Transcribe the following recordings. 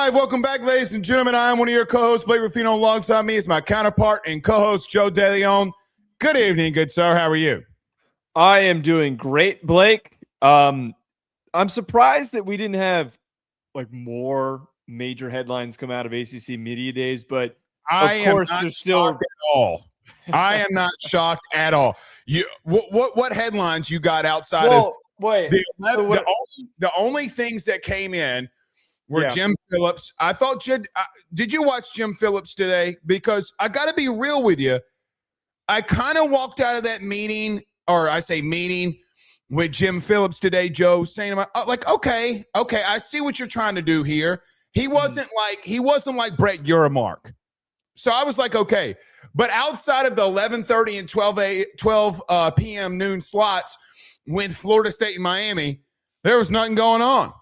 right, welcome back, ladies and gentlemen. I am one of your co-hosts, Blake Ruffino. Alongside me is my counterpart and co-host, Joe DeLeone. Good evening, good sir. How are you? I am doing great, Blake. I'm surprised that we didn't have more major headlines come out of ACC Media Days, but of course there's still at all. I am not shocked at all. You what headlines you got outside of the only things that came in were Jim Phillips. I thought did you watch Jim Phillips today? Because I got to be real with you. I kind of walked out of that meeting, or I say meeting, with Jim Phillips today, Joe, saying, okay, I see what you're trying to do here. He wasn't like Brett Uramark. So I was like, okay. But outside of the 11:30 and 12 p.m. noon slots with Florida State and Miami, there was nothing going on.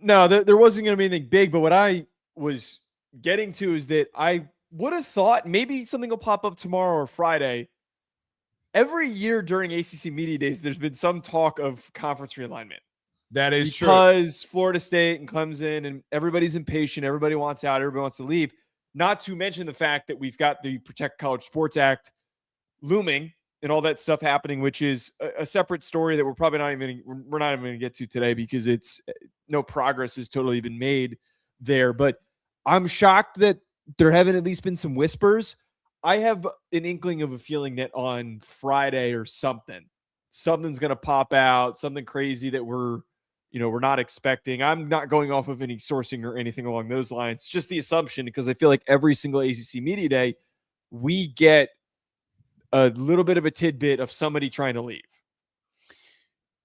No, there wasn't going to be anything big. But what I was getting to is that I would have thought maybe something will pop up tomorrow or Friday. Every year during ACC Media Days, there's been some talk of conference realignment. That is true. Because Florida State and Clemson and everybody's impatient. Everybody wants out. Everybody wants to leave. Not to mention the fact that we've got the Protect College Sports Act looming and all that stuff happening, which is a separate story that we're not even going to get to today because it's no progress has totally been made there. But I'm shocked that there haven't at least been some whispers. I have an inkling of a feeling that on Friday or something's going to pop out, something crazy that we're not expecting. I'm not going off of any sourcing or anything along those lines. Just the assumption, because I feel like every single ACC Media Day, we get a little bit of a tidbit of somebody trying to leave.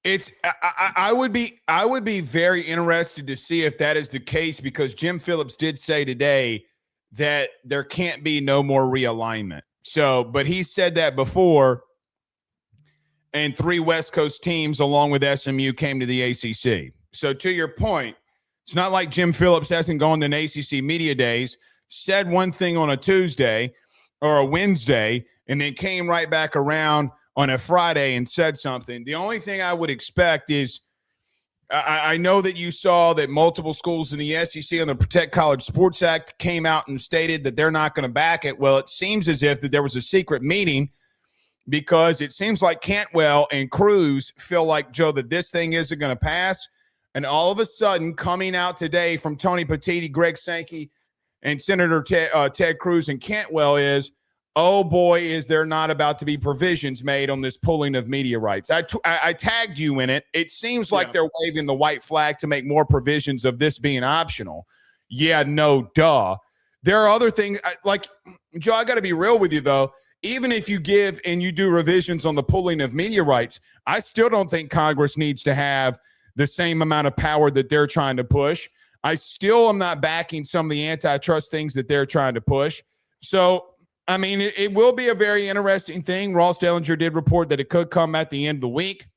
I would be very interested to see if that is the case, because Jim Phillips did say today that there can't be no more realignment. So, but he said that before, and 3 West Coast teams along with SMU came to the ACC. So to your point, it's not like Jim Phillips hasn't gone to an ACC Media Days, said one thing on a Tuesday or a Wednesday, and then came right back around on a Friday and said something. The only thing I would expect is, I know that you saw that multiple schools in the SEC on the Protect College Sports Act came out and stated that they're not going to back it. Well, it seems as if that there was a secret meeting, because it seems like Cantwell and Cruz feel like, Joe, that this thing isn't going to pass. And all of a sudden, coming out today from Tony Petitti, Greg Sankey, and Senator Ted Cruz and Cantwell is, oh boy, is there not about to be provisions made on this pulling of media rights. I tagged you in it. It seems like they're waving the white flag to make more provisions of this being optional. Yeah, no, duh. There are other things. Like, Joe, I got to be real with you, though. Even if you give and you do revisions on the pulling of media rights, I still don't think Congress needs to have the same amount of power that they're trying to push. I still am not backing some of the antitrust things that they're trying to push. So, I mean, it will be a very interesting thing. Ross Dellinger did report that it could come at the end of the week.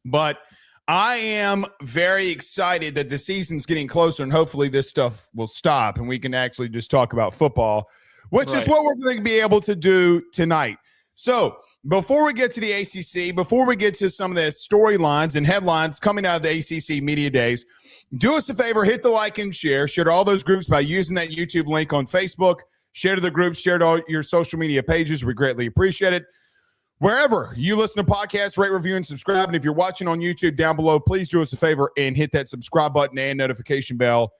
But I am very excited that the season's getting closer, and hopefully this stuff will stop and we can actually just talk about football, which is what we're going to be able to do tonight. So before we get to the ACC, before we get to some of the storylines and headlines coming out of the ACC Media Days, do us a favor, hit the like and share. Share to all those groups by using that YouTube link on Facebook. Share to the groups, share to all your social media pages. We greatly appreciate it. Wherever you listen to podcasts, rate, review, and subscribe. And if you're watching on YouTube down below, please do us a favor and hit that subscribe button and notification bell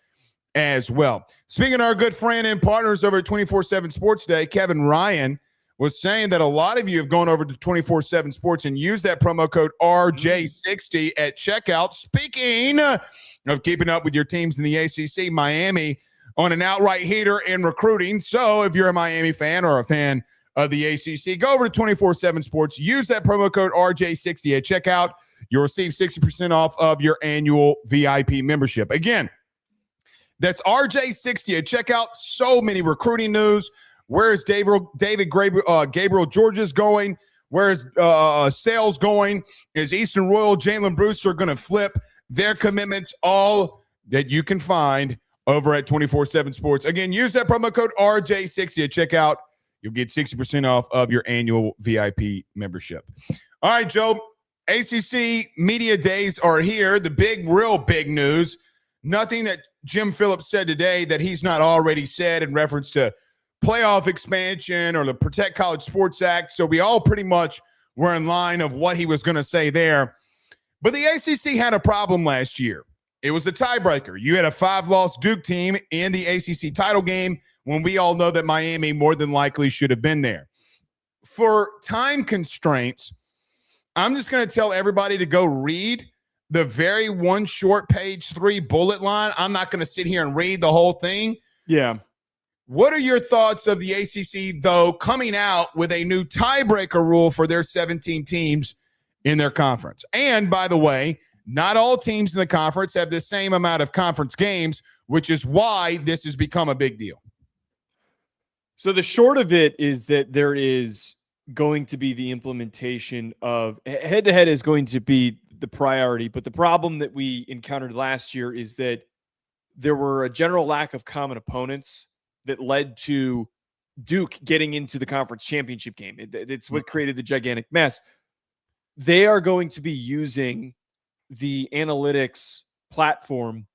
as well. Speaking of our good friend and partners over at 24/7 Sports Day, Kevin Ryan was saying that a lot of you have gone over to 24/7 Sports and used that promo code RJ60 at checkout. Speaking of keeping up with your teams in the ACC, Miami on an outright heater in recruiting. So if you're a Miami fan or a fan of the ACC, go over to 24/7 Sports. Use that promo code RJ60 at checkout. You'll receive 60% off of your annual VIP membership. Again, that's RJ60 at checkout. So many recruiting news. Where is David Gabriel George's going? Where is Sales going? Is Eastern Royal, Jalen Brewster going to flip their commitments? All that you can find over at 24/7 Sports. Again, use that promo code RJ60 at checkout. You'll get 60% off of your annual VIP membership. All right, Joe. ACC Media Days are here. The real big news. nothing that Jim Phillips said today that he's not already said in reference to playoff expansion or the Protect College Sports Act. So we all pretty much were in line of what he was going to say there. But the ACC had a problem last year. It was a tiebreaker. You had a 5-loss Duke team in the ACC title game when we all know that Miami more than likely should have been there. For time constraints, I'm just going to tell everybody to go read the very one short page 3 bullet line. I'm not going to sit here and read the whole thing. Yeah. What are your thoughts of the ACC, though, coming out with a new tiebreaker rule for their 17 teams in their conference? And, by the way, not all teams in the conference have the same amount of conference games, which is why this has become a big deal. So the short of it is that there is going to be the implementation of head-to-head is going to be the priority. But the problem that we encountered last year is that there were a general lack of common opponents that led to Duke getting into the conference championship game. It's what created the gigantic mess. They are going to be using the analytics platform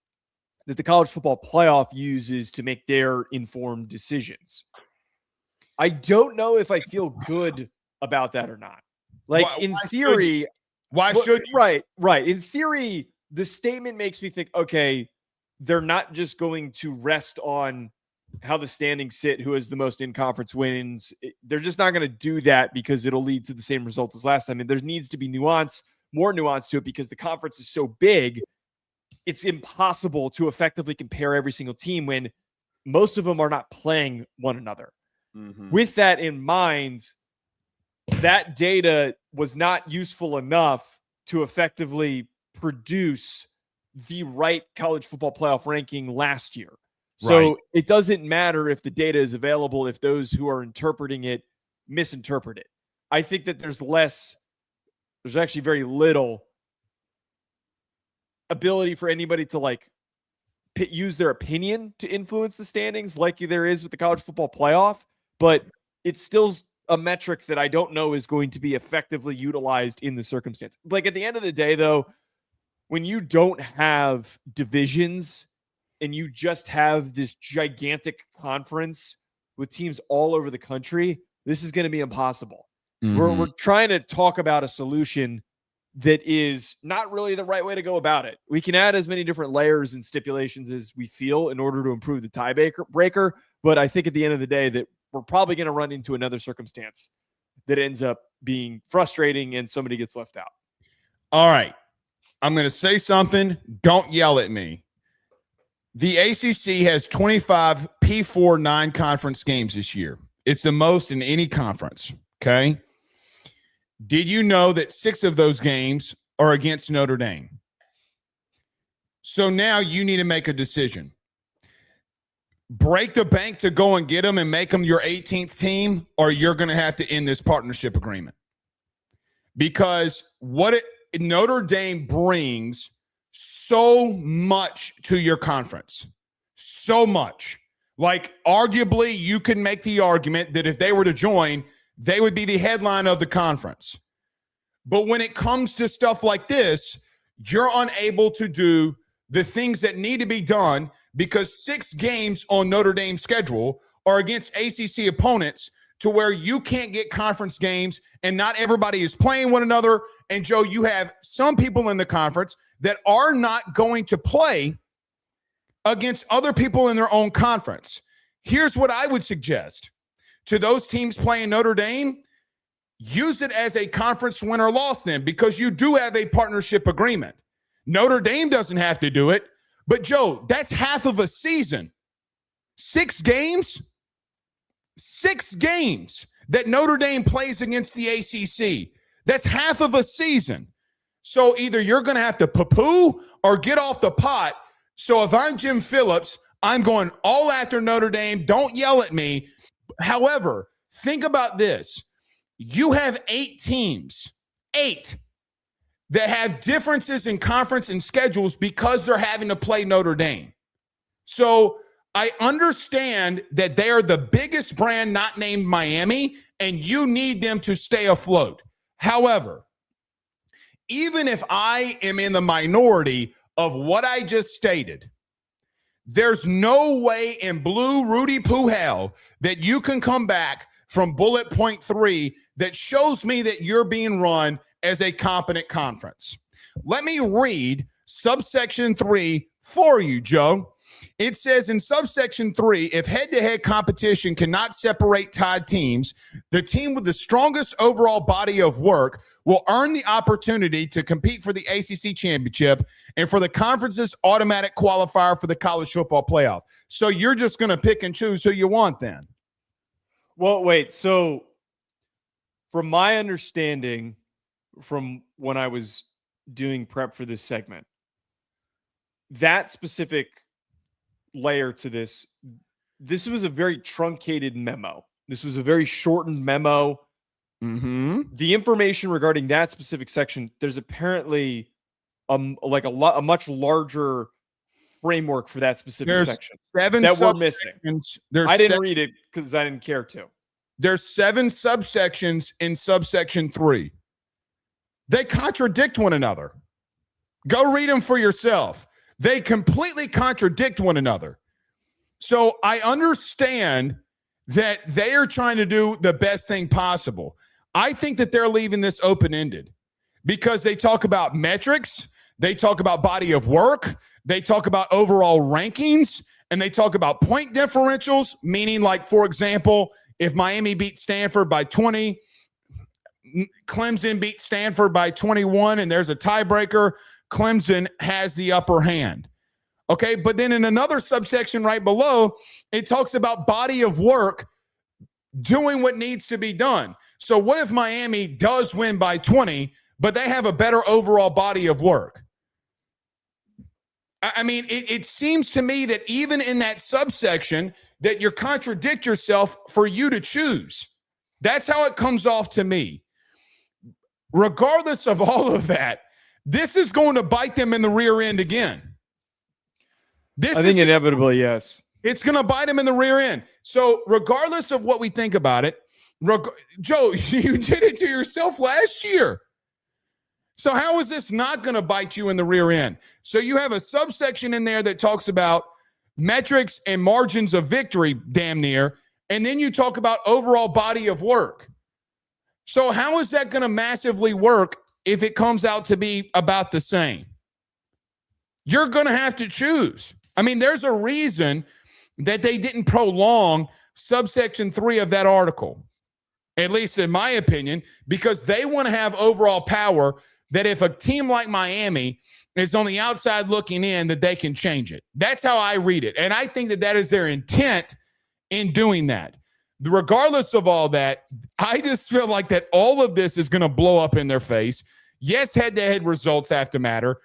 that the college football playoff uses to make their informed decisions. I don't know if I feel good about that or not. Like, in theory, why should you? Right. In theory, the statement makes me think, okay, they're not just going to rest on how the standings sit, who has the most in-conference wins. They're just not going to do that because it'll lead to the same results as last time. I mean, there needs to be more nuance to it, because the conference is so big, it's impossible to effectively compare every single team when most of them are not playing one another. Mm-hmm. With that in mind, that data was not useful enough to effectively produce the right college football playoff ranking last year. So It doesn't matter if the data is available if those who are interpreting it misinterpret it. I think that there's actually very little ability for anybody to use their opinion to influence the standings like there is with the college football playoff, but it's still a metric that I don't know is going to be effectively utilized in the circumstance. Like, at the end of the day, though, when you don't have divisions and you just have this gigantic conference with teams all over the country, this is going to be impossible. Mm-hmm. We're trying to talk about a solution that is not really the right way to go about it. We can add as many different layers and stipulations as we feel in order to improve the tiebreaker, but I think at the end of the day that we're probably going to run into another circumstance that ends up being frustrating and somebody gets left out. All right. I'm going to say something. Don't yell at me. The ACC has 25 P4 non-conference games this year. It's the most in any conference, okay? Did you know that 6 of those games are against Notre Dame? So now you need to make a decision. Break the bank to go and get them and make them your 18th team, or you're going to have to end this partnership agreement. Because Notre Dame brings so much to your conference. So much. Like, arguably, you can make the argument that if they were to join, they would be the headline of the conference. But when it comes to stuff like this, you're unable to do the things that need to be done because 6 games on Notre Dame's schedule are against ACC opponents to where you can't get conference games and not everybody is playing one another. And, Joe, you have some people in the conference that are not going to play against other people in their own conference. Here's what I would suggest to those teams playing Notre Dame: use it as a conference win or loss then, because you do have a partnership agreement. Notre Dame doesn't have to do it, but Joe, that's half of a season. 6 games that Notre Dame plays against the ACC. That's half of a season. So either you're going to have to poo-poo or get off the pot. So if I'm Jim Phillips, I'm going all after Notre Dame. Don't yell at me. However, think about this. You have 8 teams, 8, that have differences in conference and schedules because they're having to play Notre Dame. So I understand that they are the biggest brand not named Miami, and you need them to stay afloat. However, even if I am in the minority of what I just stated, There's no way in blue Rudy Poo hell that you can come back from bullet point 3 that shows me that you're being run as a competent conference. Let me read subsection 3 for you, Joe. It says in subsection 3, if head-to-head competition cannot separate tied teams, the team with the strongest overall body of work will earn the opportunity to compete for the ACC Championship and for the conference's automatic qualifier for the college football playoff. So you're just going to pick and choose who you want then? Well, wait. So from my understanding, from when I was doing prep for this segment, that specific layer to this was a very truncated memo. This was a very shortened memo. The information regarding that specific section, there's apparently a much larger framework for that specific section that we're missing. I didn't read it because I didn't care to. There's 7 subsections in subsection 3. They contradict one another. Go read them for yourself. They completely contradict one another. So I understand that they are trying to do the best thing possible. I think that they're leaving this open-ended because they talk about metrics, they talk about body of work, they talk about overall rankings, and they talk about point differentials, meaning like, for example, if Miami beat Stanford by 20, Clemson beat Stanford by 21, and there's a tiebreaker, Clemson has the upper hand. Okay, but then in another subsection right below, it talks about body of work doing what needs to be done. So what if Miami does win by 20, but they have a better overall body of work? I mean, it seems to me that even in that subsection that you contradict yourself for you to choose. That's how it comes off to me. Regardless of all of that, this is going to bite them in the rear end again. I think inevitably, yes. It's going to bite them in the rear end. So regardless of what we think about it, Joe, you did it to yourself last year. So how is this not going to bite you in the rear end? So you have a subsection in there that talks about metrics and margins of victory, damn near, and then you talk about overall body of work. So how is that going to massively work if it comes out to be about the same? You're going to have to choose. I mean, there's a reason that they didn't prolong subsection 3 of that article, at least in my opinion, because they want to have overall power that if a team like Miami is on the outside looking in, that they can change it. That's how I read it. And I think that that is their intent in doing that. Regardless of all that, I just feel like that all of this is going to blow up in their face. Yes, head-to-head results have to matter,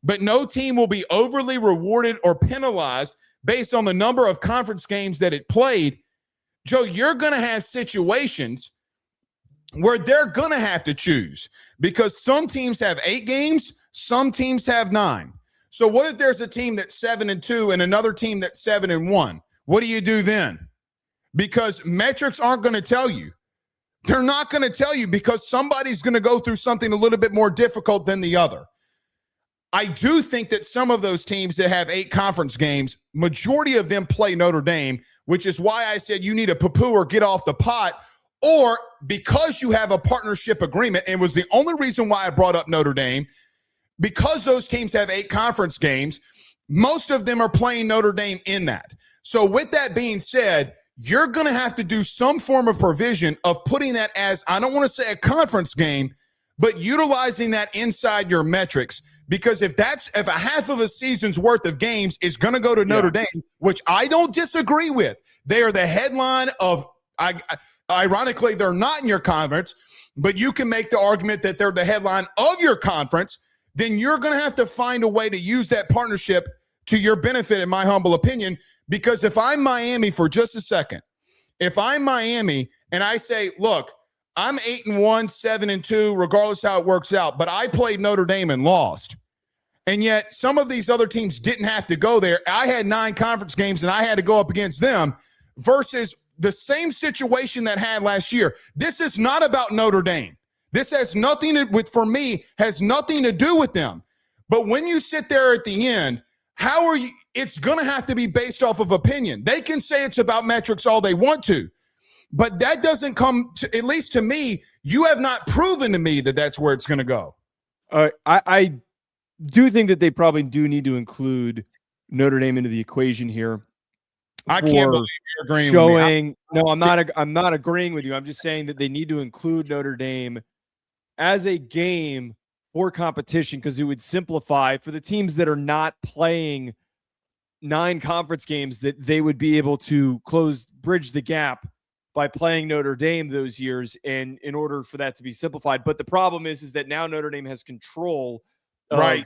but no team will be overly rewarded or penalized based on the number of conference games that it played. Joe, you're going to have situations where they're going to have to choose because some teams have 8 games, some teams have 9. So what if there's a team that's 7-2 and another team that's 7-1? What do you do then? Because metrics aren't going to tell you. They're not going to tell you because somebody's going to go through something a little bit more difficult than the other. I do think that some of those teams that have 8 conference games, majority of them play Notre Dame, which is why I said you need a poo-poo or get off the pot, or because you have a partnership agreement, and was the only reason why I brought up Notre Dame, because those teams have 8 conference games, most of them are playing Notre Dame in that. So with that being said, you're going to have to do some form of provision of putting that as, I don't want to say a conference game, but utilizing that inside your metrics. Because if a half of a season's worth of games is going to go to Notre Dame, which I don't disagree with, they are the headline of, ironically, they're not in your conference, but you can make the argument that they're the headline of your conference, then you're going to have to find a way to use that partnership to your benefit, in my humble opinion. Because if I'm Miami for just a second, if I'm Miami and I say, look, I'm 8-1, 7-2, regardless how it works out, but I played Notre Dame and lost. And yet some of these other teams didn't have to go there. I had 9 conference games and I had to go up against them versus the same situation that had last year. This is not about Notre Dame. This has nothing to, for me, has nothing to do with them. But when you sit there at the end, How are you? It's going to have to be based off of opinion. They can say it's about metrics all they want to, but that doesn't come to, at least to me, you have not proven to me that that's where it's going to go. I do think that they probably do need to include Notre Dame into the equation here. I can't believe you're agreeing showing, with me. No, I'm not agreeing with you. I'm just saying that they need to include Notre Dame as a game for competition, because it would simplify for the teams that are not playing 9 conference games, that they would be able to bridge the gap by playing Notre Dame those years, and in order for that to be simplified. But the problem is that now Notre Dame has control of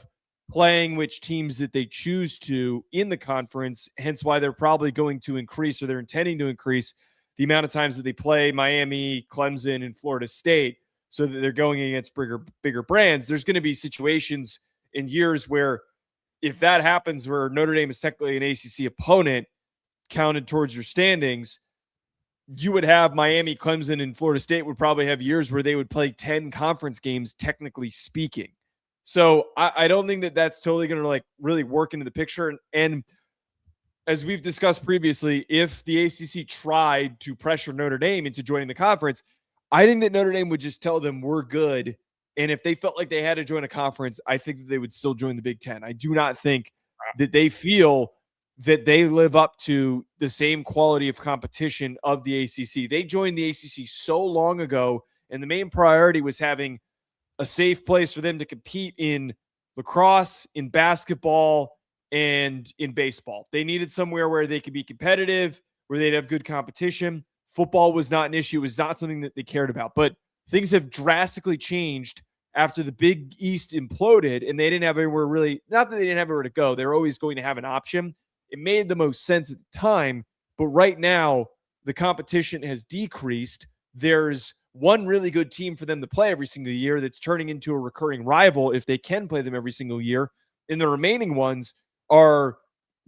playing which teams that they choose to in the conference, hence why they're probably going to increase, or they're intending to increase, the amount of times that they play Miami, Clemson, and Florida State, so that they're going against bigger brands. There's going to be situations in years where, if that happens, where Notre Dame is technically an ACC opponent counted towards your standings, you would have Miami, Clemson, and Florida State would probably have years where they would play 10 conference games, technically speaking. So I don't think that that's totally going to really work into the picture. And as we've discussed previously, if the ACC tried to pressure Notre Dame into joining the conference, I think that Notre Dame would just tell them we're good. And if they felt like they had to join a conference, I think that they would still join the Big Ten. I do not think that they feel that they live up to the same quality of competition of the ACC. They joined the ACC so long ago, and the main priority was having a safe place for them to compete in lacrosse, in basketball, and in baseball. They needed somewhere where they could be competitive, where they'd have good competition. Football was not an issue. It was not something that they cared about. But things have drastically changed after the Big East imploded, and they didn't have anywhere really, not that they didn't have anywhere to go. They were always going to have an option. It made the most sense at the time, but right now the competition has decreased. There's one really good team for them to play every single year that's turning into a recurring rival if they can play them every single year, and the remaining ones are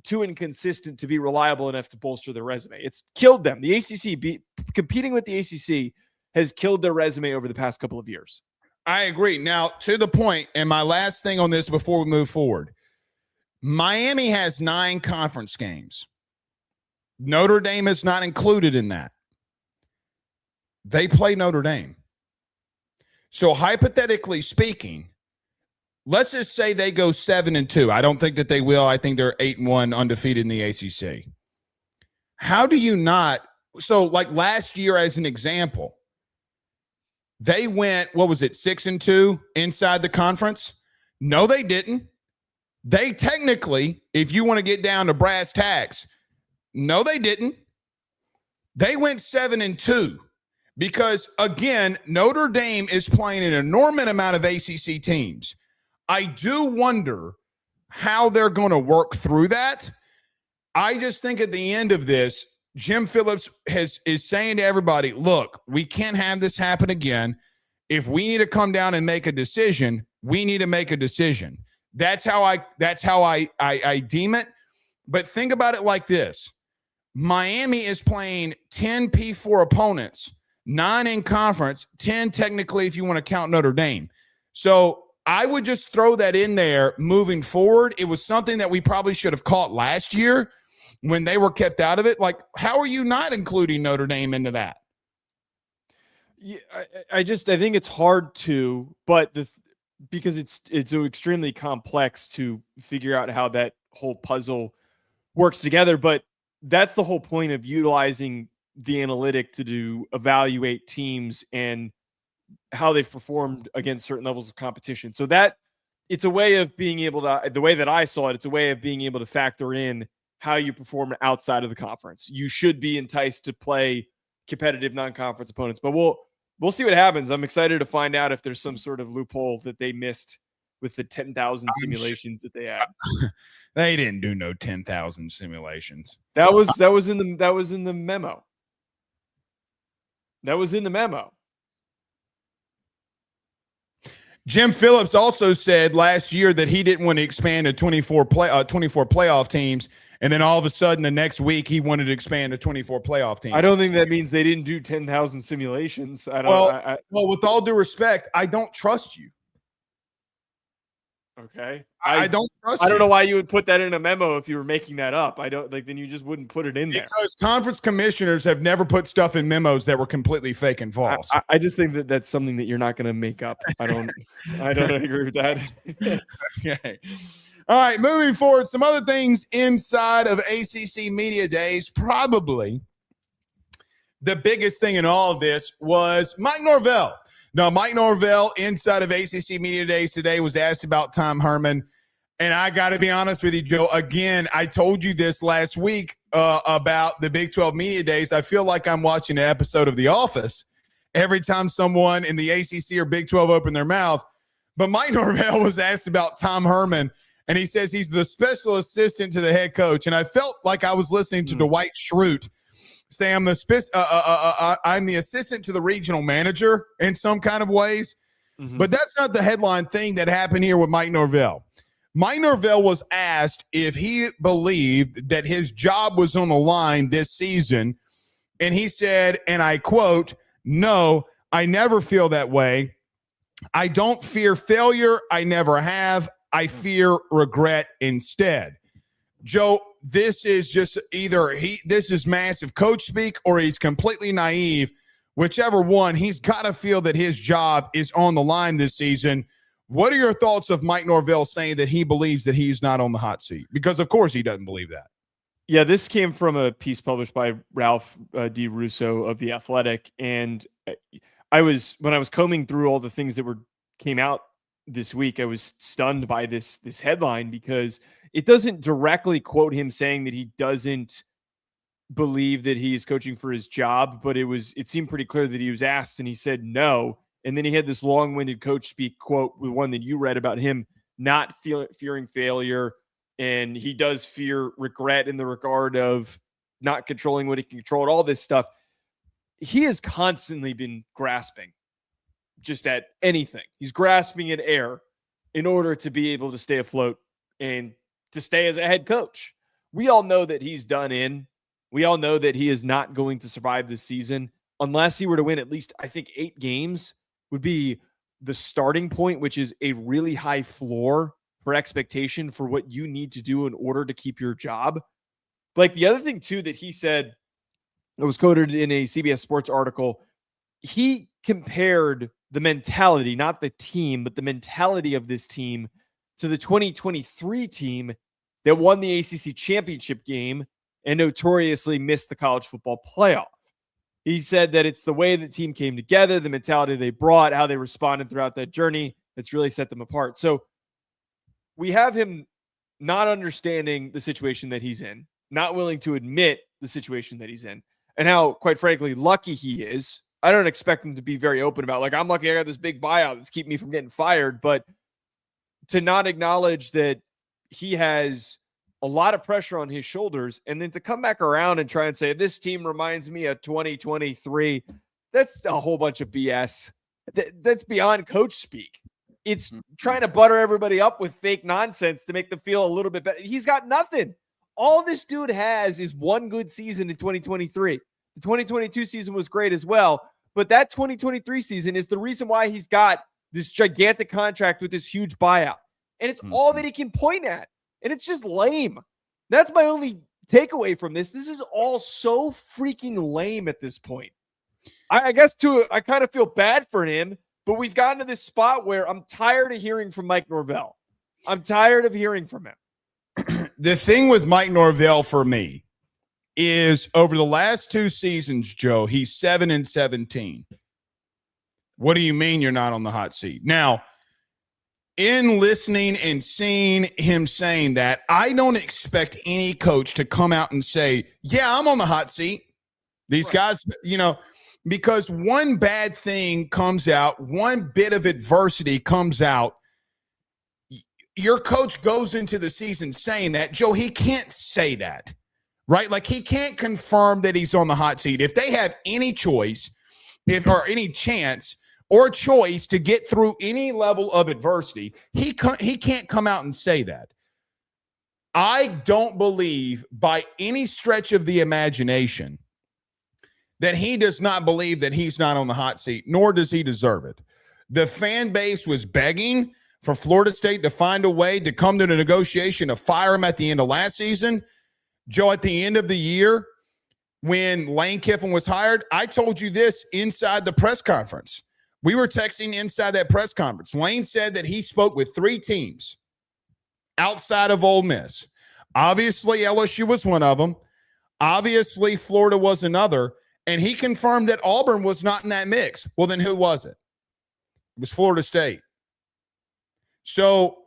too inconsistent to be reliable enough to bolster their resume. It's killed them. The ACC, competing with the ACC, has killed their resume over the past couple of years. I agree. Now, to the point, and my last thing on this before we move forward, Miami has 9 conference games. Notre Dame is not included in that. They play Notre Dame. So hypothetically speaking, let's just say they go 7-2. I don't think that they will. I think they're 8-1 undefeated in the ACC. How do you not? So like last year, as an example, they went, 6-2 inside the conference? No, they didn't. They technically, if you want to get down to brass tacks, no, they didn't. They went 7-2 because, again, Notre Dame is playing an enormous amount of ACC teams. I do wonder how they're going to work through that. I just think at the end of this, Jim Phillips is saying to everybody, look, we can't have this happen again. If we need to come down and make a decision, we need to make a decision. That's how I deem it. But think about it like this. Miami is playing 10 P4 opponents, 9 in conference, 10 technically if you want to count Notre Dame. So I would just throw that in there moving forward. It was something that we probably should have caught last year when they were kept out of it. Like, how are you not including Notre Dame into that? Yeah, I think it's hard to, but because it's so extremely complex to figure out how that whole puzzle works together. But that's the whole point of utilizing the analytic to evaluate teams and how they've performed against certain levels of competition. So that it's a way of being able to, the way that I saw it, it's a way of being able to factor in how you perform outside of the conference. You should be enticed to play competitive non-conference opponents, but we'll see what happens. I'm excited to find out if there's some sort of loophole that they missed with the 10,000 simulations that they had. They didn't do no 10,000 simulations. That was in the memo. That was in the memo. Jim Phillips also said last year that he didn't want to expand to 24 playoff teams, and then all of a sudden the next week he wanted to expand to 24 playoff teams. I don't think that means they didn't do 10,000 simulations. Well, with all due respect, I don't trust you. Okay. I don't trust I don't you. know why you would put that in a memo if you were making that up. I don't like, then you just wouldn't put it in there. Because conference commissioners have never put stuff in memos that were completely fake and false. I just think that that's something that you're not going to make up. I don't agree with that. Okay. All right, moving forward, some other things inside of ACC Media Days. Probably the biggest thing in all of this was Mike Norvell. Now, Mike Norvell inside of ACC Media Days today was asked about Tom Herman. And I got to be honest with you, Joe. Again, I told you this last week about the Big 12 Media Days. I feel like I'm watching an episode of The Office every time someone in the ACC or Big 12 open their mouth. But Mike Norvell was asked about Tom Herman, and he says he's the special assistant to the head coach. And I felt like I was listening to Dwight Schrute say I'm the assistant to the regional manager in some kind of ways. Mm-hmm. But that's not the headline thing that happened here with Mike Norvell. Mike Norvell was asked if he believed that his job was on the line this season, and he said, and I quote, "No, I never feel that way. I don't fear failure. I never have. I fear regret instead." Joe, this is just either this is massive coach speak or he's completely naive. Whichever one, he's got to feel that his job is on the line this season. What are your thoughts of Mike Norvell saying that he believes that he's not on the hot seat? Because, of course, he doesn't believe that. Yeah, this came from a piece published by Ralph D. Russo of The Athletic. And when I was combing through all the things that came out this week, I was stunned by this headline because it doesn't directly quote him saying that he doesn't believe that he is coaching for his job, but it seemed pretty clear that he was asked and he said no. And then he had this long-winded coach speak quote, the one that you read about him not fearing failure. And he does fear regret in the regard of not controlling what he can control, all this stuff. He has constantly been grasping just at anything. He's grasping at air in order to be able to stay afloat and to stay as a head coach. We all know that he's done in. We all know that he is not going to survive this season unless he were to win at least, I think, 8 games would be the starting point, which is a really high floor for expectation for what you need to do in order to keep your job. Like the other thing too, that he said, it was quoted in a CBS Sports article. He compared the mentality, not the team, but the mentality of this team to the 2023 team that won the ACC Championship game and notoriously missed the college football playoff. He said that it's the way the team came together, the mentality they brought, how they responded throughout that journey that's really set them apart. So we have him not understanding the situation that he's in, not willing to admit the situation that he's in, and how, quite frankly, lucky he is. I don't expect him to be very open about, like, I'm lucky I got this big buyout that's keeping me from getting fired, but to not acknowledge that he has a lot of pressure on his shoulders, and then to come back around and try and say, this team reminds me of 2023, that's a whole bunch of BS. That's beyond coach speak. It's trying to butter everybody up with fake nonsense to make them feel a little bit better. He's got nothing. All this dude has is one good season in 2023. The 2022 season was great as well, but that 2023 season is the reason why he's got this gigantic contract with this huge buyout. And it's all that he can point at. And it's just lame. That's my only takeaway from this. This is all so freaking lame at this point. I guess I kind of feel bad for him, but we've gotten to this spot where I'm tired of hearing from Mike Norvell. I'm tired of hearing from him. The thing with Mike Norvell for me is over the last 2 seasons, Joe, he's 7-17. What do you mean you're not on the hot seat? Now, in listening and seeing him saying that, I don't expect any coach to come out and say, yeah, I'm on the hot seat. These guys, because one bad thing comes out, one bit of adversity comes out. Your coach goes into the season saying that, Joe, he can't say that, right? Like he can't confirm that he's on the hot seat. If they have any choice, or any chance or choice to get through any level of adversity, he can't come out and say that. I don't believe by any stretch of the imagination that he does not believe that he's not on the hot seat, nor does he deserve it. The fan base was begging for Florida State to find a way to come to the negotiation to fire him at the end of last season. Joe, at the end of the year, when Lane Kiffin was hired, I told you this inside the press conference. We were texting inside that press conference. Lane said that he spoke with 3 teams outside of Ole Miss. Obviously, LSU was one of them. Obviously, Florida was another. And he confirmed that Auburn was not in that mix. Well, then who was it? It was Florida State. So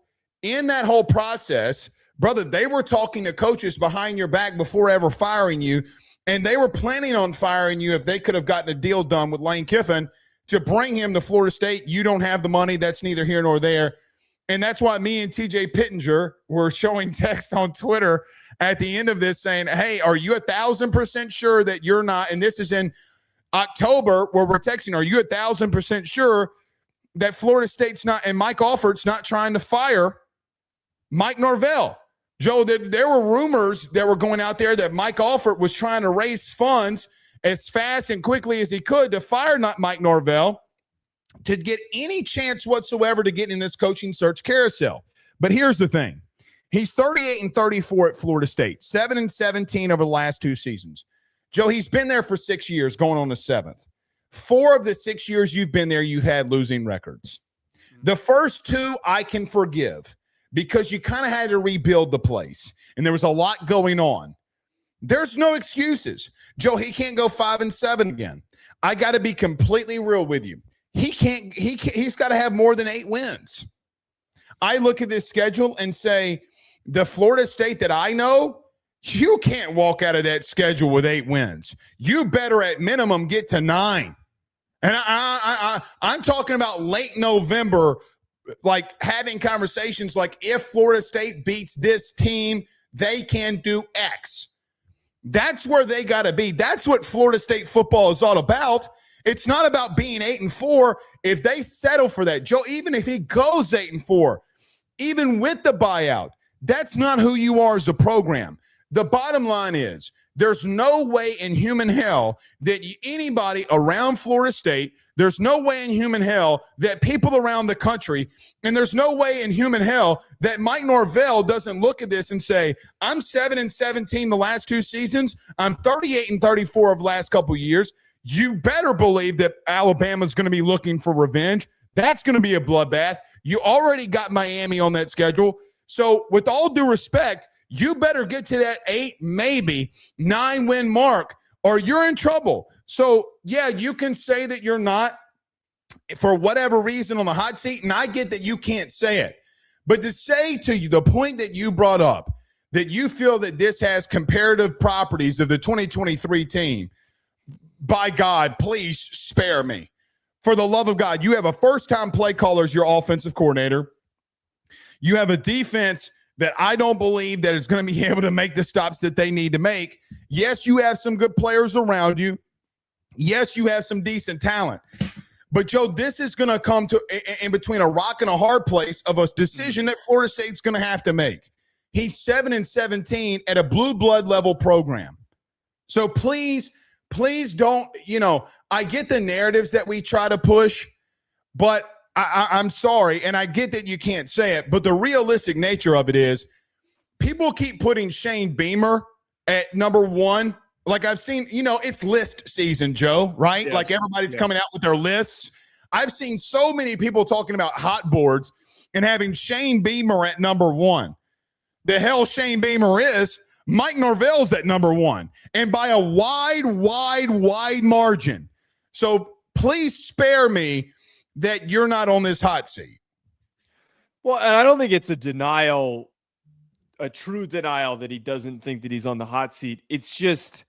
in that whole process, brother, they were talking to coaches behind your back before ever firing you, and they were planning on firing you if they could have gotten a deal done with Lane Kiffin to bring him to Florida State. You don't have the money. That's neither here nor there. And that's why me and TJ Pittenger were showing text on Twitter at the end of this saying, hey, are you 1,000% sure that you're not? And this is in October where we're texting, are you 1,000% sure that Florida State's not, and Mike Alford's not trying to fire Mike Norvell? Joe, there were rumors that were going out there that Mike Alford was trying to raise funds as fast and quickly as he could to fire not Mike Norvell to get any chance whatsoever to get in this coaching search carousel. But here's the thing. He's 38-34 at Florida State, 7-17 over the last 2 seasons. Joe, he's been there for 6 years, going on the 7th. 4 of the 6 years you've been there, you've had losing records. The first 2 I can forgive because you kind of had to rebuild the place, and there was a lot going on. There's no excuses. Joe, he can't go 5-7 again. I got to be completely real with you. He's got to have more than 8 wins. I look at this schedule and say, the Florida State that I know, you can't walk out of that schedule with 8 wins. You better at minimum get to 9. And I'm talking about late November, like having conversations like if Florida State beats this team, they can do X. That's where they got to be. That's what Florida State football is all about. It's not about being 8-4. If they settle for that, Joe, even if he goes 8-4, even with the buyout, that's not who you are as a program. The bottom line is there's no way in human hell that anybody around Florida State, there's no way in human hell that people around the country, and there's no way in human hell that Mike Norvell doesn't look at this and say, I'm 7-17 the last 2 seasons. I'm 38-34 of the last couple of years. You better believe that Alabama's going to be looking for revenge. That's going to be a bloodbath. You already got Miami on that schedule. So with all due respect, you better get to that 8, maybe 9-win mark, or you're in trouble. So, yeah, you can say that you're not, for whatever reason, on the hot seat, and I get that you can't say it. But to say to you, the point that you brought up, that you feel that this has comparative properties of the 2023 team, by God, please spare me. For the love of God, you have a first-time play caller as your offensive coordinator. You have a defense that I don't believe that is going to be able to make the stops that they need to make. Yes, you have some good players around you. Yes, you have some decent talent. But, Joe, this is going to come to in between a rock and a hard place of a decision that Florida State's going to have to make. He's 7-17 at a blue blood level program. So please don't, I get the narratives that we try to push, but I'm sorry, and I get that you can't say it, but the realistic nature of it is people keep putting Shane Beamer at number 1. Like I've seen, it's list season, Joe, right? Yes. Like everybody's coming out with their lists. I've seen so many people talking about hot boards and having Shane Beamer at number 1. The hell Shane Beamer is, Mike Norvell's at number 1, and by a wide margin. So please spare me that you're not on this hot seat. Well, and I don't think it's a true denial that he doesn't think that he's on the hot seat. It's just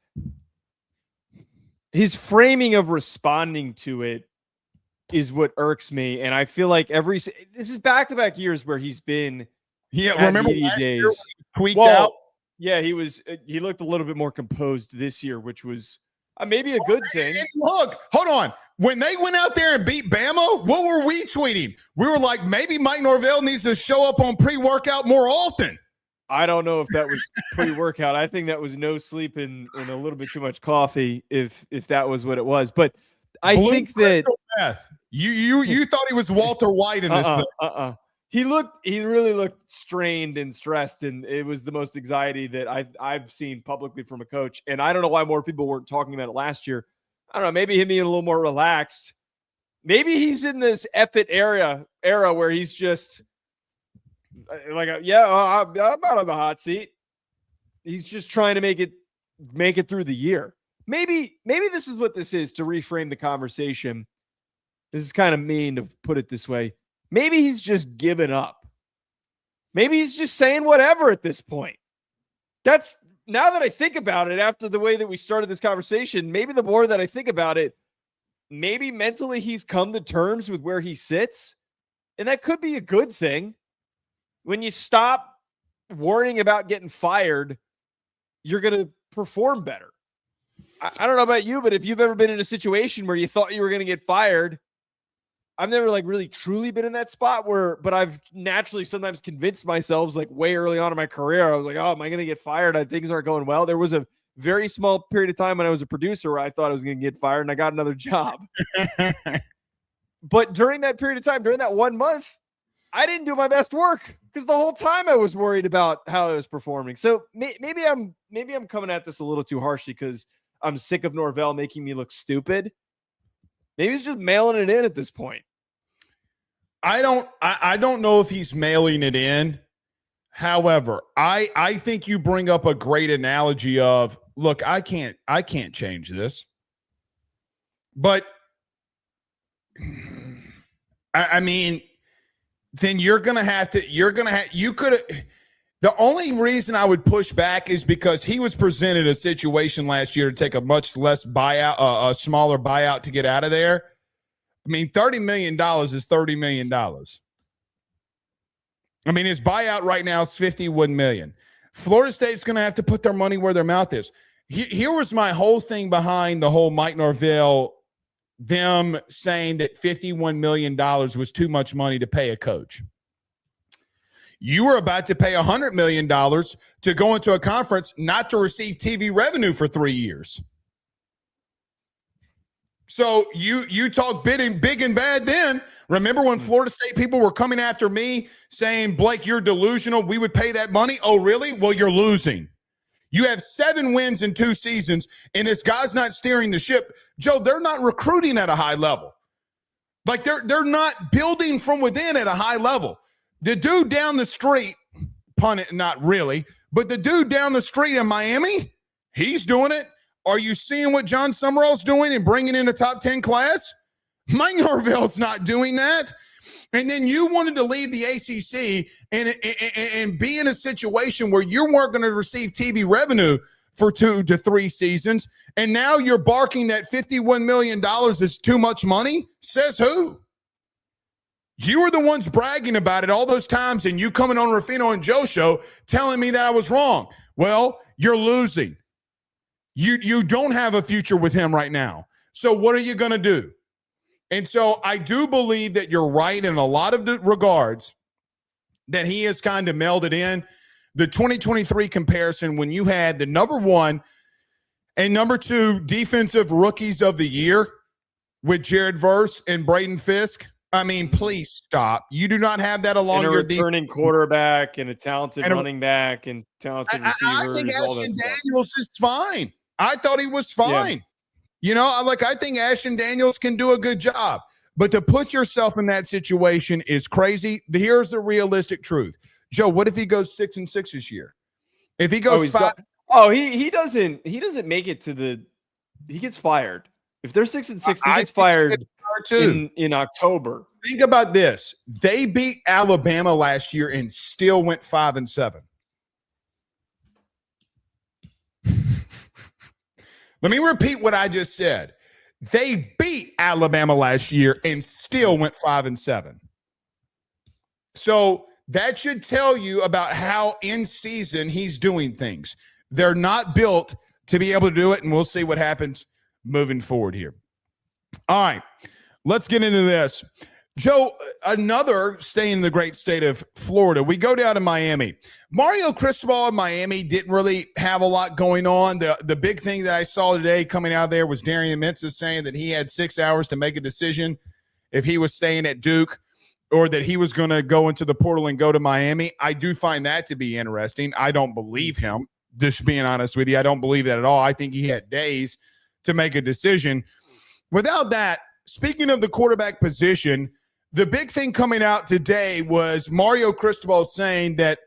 his framing of responding to it is what irks me. And I feel like this is back-to-back years where he's been remember Media last Days. Year when he tweaked out? Yeah, he looked a little bit more composed this year, which was maybe a good thing. Look, hold on. When they went out there and beat Bama, what were we tweeting? We were like, maybe Mike Norvell needs to show up on pre-workout more often. I don't know if that was pre-workout. I think that was no sleep and a little bit too much coffee, if that was what it was. But I think that you thought he was Walter White in this thing. He really looked strained and stressed, and it was the most anxiety that I've seen publicly from a coach. And I don't know why more people weren't talking about it last year. I don't know, maybe him being a little more relaxed. Maybe he's in this effort era where he's just like, I'm out on the hot seat. He's just trying to make it through the year. Maybe this is what this is, to reframe the conversation. This is kind of mean to put it this way. Maybe he's just given up. Maybe he's just saying whatever at this point. That's, now that I think about it, after the way that we started this conversation, maybe the more that I think about it, maybe mentally he's come to terms with where he sits. And that could be a good thing. When you stop worrying about getting fired, you're going to perform better. I don't know about you, but if you've ever been in a situation where you thought you were going to get fired, I've never really truly been in that spot but I've naturally sometimes convinced myself, way early on in my career, I was like, oh, am I going to get fired? Things aren't going well. There was a very small period of time when I was a producer where I thought I was going to get fired, and I got another job. But during that period of time, during that 1 month, I didn't do my best work because the whole time I was worried about how I was performing. So maybe I'm coming at this a little too harshly because I'm sick of Norvell making me look stupid. Maybe he's just mailing it in at this point. I don't know if he's mailing it in. However, I think you bring up a great analogy of, look, I can't change this. But I mean, then the only reason I would push back is because he was presented a situation last year to take a much less buyout, a smaller buyout to get out of there. I mean, $30 million is $30 million. I mean, his buyout right now is $51 million. Florida State's going to have to put their money where their mouth is. Here was my whole thing behind the whole Mike Norvell, them saying that $51 million was too much money to pay a coach. You were about to pay $100 million to go into a conference not to receive TV revenue for 3 years. So you talk big and bad then. Remember when Florida State people were coming after me saying, Blake, you're delusional. We would pay that money. Oh, really? Well, you're losing. You have 7 wins in 2 seasons, and this guy's not steering the ship. Joe, they're not recruiting at a high level. They're not building from within at a high level. The dude down the street, pun it, not really, but the dude down the street in Miami, he's doing it. Are you seeing what John Summerall's doing and bringing in a top 10 class? Mike Norvell's not doing that. And then you wanted to leave the ACC and be in a situation where you weren't going to receive TV revenue for 2 to 3 seasons. And now you're barking that $51 million is too much money? Says who? You were the ones bragging about it all those times, and you coming on Ruffino and Joe show telling me that I was wrong. Well, you're losing. You don't have a future with him right now. So what are you going to do? And so I do believe that you're right in a lot of regards that he has kind of melded in. The 2023 comparison when you had the number 1 and number 2 defensive rookies of the year with Jared Verse and Braden Fisk. I mean, please stop. You do not have that along your returning quarterback and a talented running back and talented receivers. I think Ashton Daniels is fine. I thought he was fine. Yeah. I think Ashton Daniels can do a good job. But to put yourself in that situation is crazy. Here's the realistic truth. Joe, what if he goes 6-6 this year? If he goes 5, he doesn't make it to he gets fired. If they're 6-6, he gets fired in October. Think about this. They beat Alabama last year and still went 5-7. Let me repeat what I just said. They beat Alabama last year and still went 5-7. So that should tell you about how in season he's doing things. They're not built to be able to do it, and we'll see what happens moving forward here. All right, let's get into this. Joe, another staying in the great state of Florida. We go down to Miami. Mario Cristobal in Miami didn't really have a lot going on. The big thing that I saw today coming out there was Darian Mensah saying that he had 6 hours to make a decision if he was staying at Duke or that he was going to go into the portal and go to Miami. I do find that to be interesting. I don't believe him, just being honest with you. I don't believe that at all. I think he had days to make a decision. Without that, speaking of the quarterback position, the big thing coming out today was Mario Cristobal saying that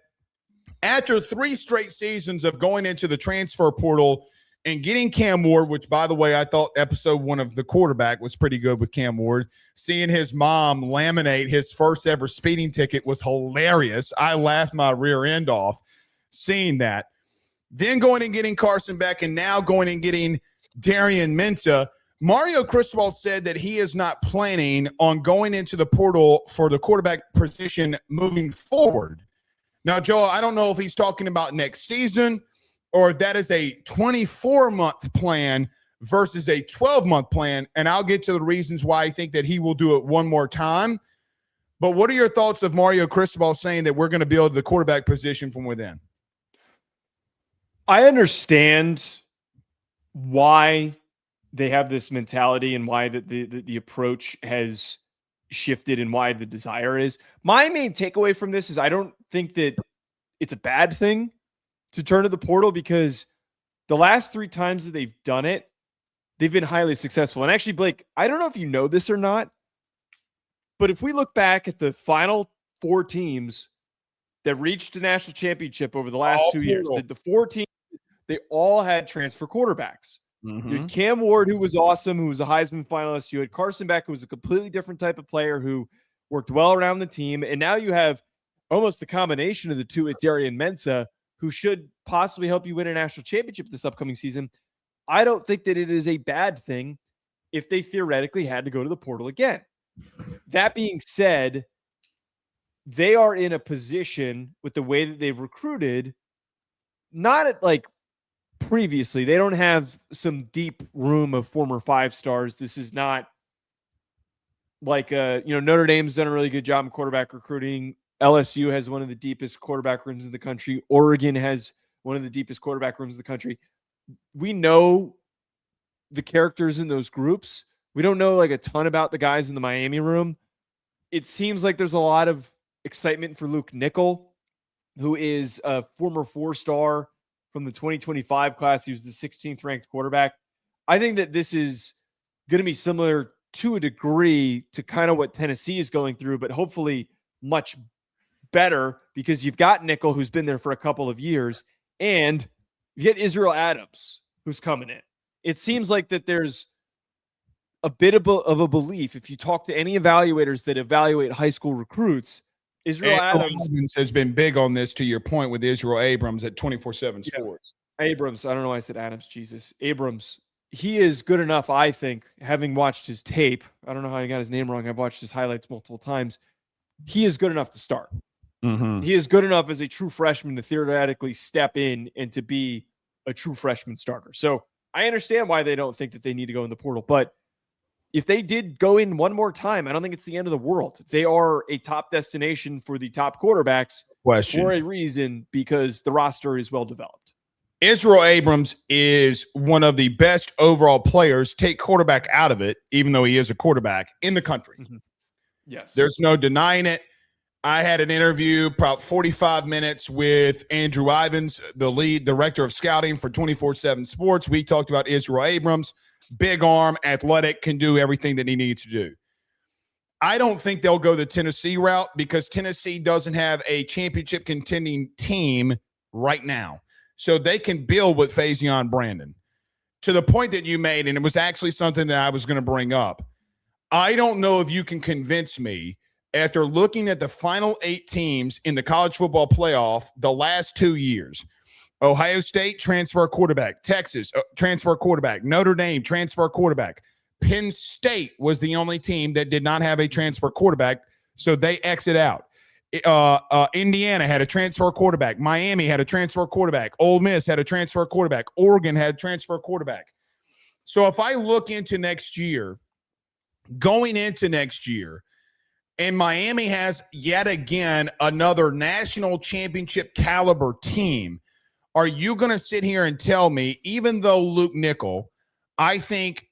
after 3 straight seasons of going into the transfer portal and getting Cam Ward, which, by the way, I thought episode 1 of The Quarterback was pretty good with Cam Ward. Seeing his mom laminate his first ever speeding ticket was hilarious. I laughed my rear end off seeing that. Then going and getting Carson Beck, and now going and getting Darian Mensah. Mario Cristobal said that he is not planning on going into the portal for the quarterback position moving forward. Now, Joel, I don't know if he's talking about next season or if that is a 24-month plan versus a 12-month plan, and I'll get to the reasons why I think that he will do it one more time. But what are your thoughts of Mario Cristobal saying that we're going to build the quarterback position from within? I understand why they have this mentality and why the approach has shifted and why the desire is. My main takeaway from this is I don't think that it's a bad thing to turn to the portal, because the last 3 times that they've done it, they've been highly successful. And actually, Blake, I don't know if you know this or not, but if we look back at the final 4 teams that reached a national championship over the last 2 years, the 4 teams, they all had transfer quarterbacks. Mm-hmm. You had Cam Ward, who was awesome, who was a Heisman finalist. You had Carson Beck, who was a completely different type of player who worked well around the team. And now you have almost the combination of the two with Darian Mensah, who should possibly help you win a national championship this upcoming season. I don't think that it is a bad thing if they theoretically had to go to the portal again. That being said, they are in a position with the way that they've recruited, not at like previously. They don't have some deep room of former 5 stars. This is not like Notre Dame's done a really good job in quarterback recruiting. LSU has one of the deepest quarterback rooms in the country. Oregon has one of the deepest quarterback rooms in the country. We know the characters in those groups. We don't know like a ton about the guys in the Miami room. It seems like there's a lot of excitement for Luke Nickel, who is a former 4-star from the 2025 class. He was the 16th ranked quarterback. I think that this is going to be similar to a degree to kind of what Tennessee is going through, but hopefully much better, because you've got Nickel, who's been there for a couple of years, and you get Israel Adams, who's coming in. It seems like that there's a bit of a belief, if you talk to any evaluators that evaluate high school recruits, Israel Adams has been big on this, to your point, with Israel Abrams at 24/7 Sports. Abrams, I don't know why I said Adams, Jesus. Abrams, he is good enough, I think, having watched his tape. I don't know how I got his name wrong. I've watched his highlights multiple times. He is good enough to start. Mm-hmm. He is good enough as a true freshman to theoretically step in and to be a true freshman starter. So I understand why they don't think that they need to go in the portal. But if they did go in one more time, I don't think it's the end of the world. They are a top destination for the top quarterbacks for a reason, because the roster is well developed. Israel Abrams is one of the best overall players, take quarterback out of it, even though he is a quarterback, in the country. Mm-hmm. Yes. There's no denying it. I had an interview, about 45 minutes, with Andrew Ivins, the lead director of scouting for 24/7 Sports. We talked about Israel Abrams, big arm, athletic, can do everything that he needs to do. I don't think they'll go the Tennessee route, because Tennessee doesn't have a championship contending team right now. So they can build with Faison Brandon. To the point that you made, and it was actually something that I was going to bring up, I don't know if you can convince me, after looking at the final 8 teams in the college football playoff the last 2 years, Ohio State, transfer quarterback. Texas, transfer quarterback. Notre Dame, transfer quarterback. Penn State was the only team that did not have a transfer quarterback, so they exit out. Indiana had a transfer quarterback. Miami had a transfer quarterback. Ole Miss had a transfer quarterback. Oregon had a transfer quarterback. So if I look into next year, going into next year, and Miami has yet again another national championship caliber team, are you going to sit here and tell me, even though Luke Nickel, I think,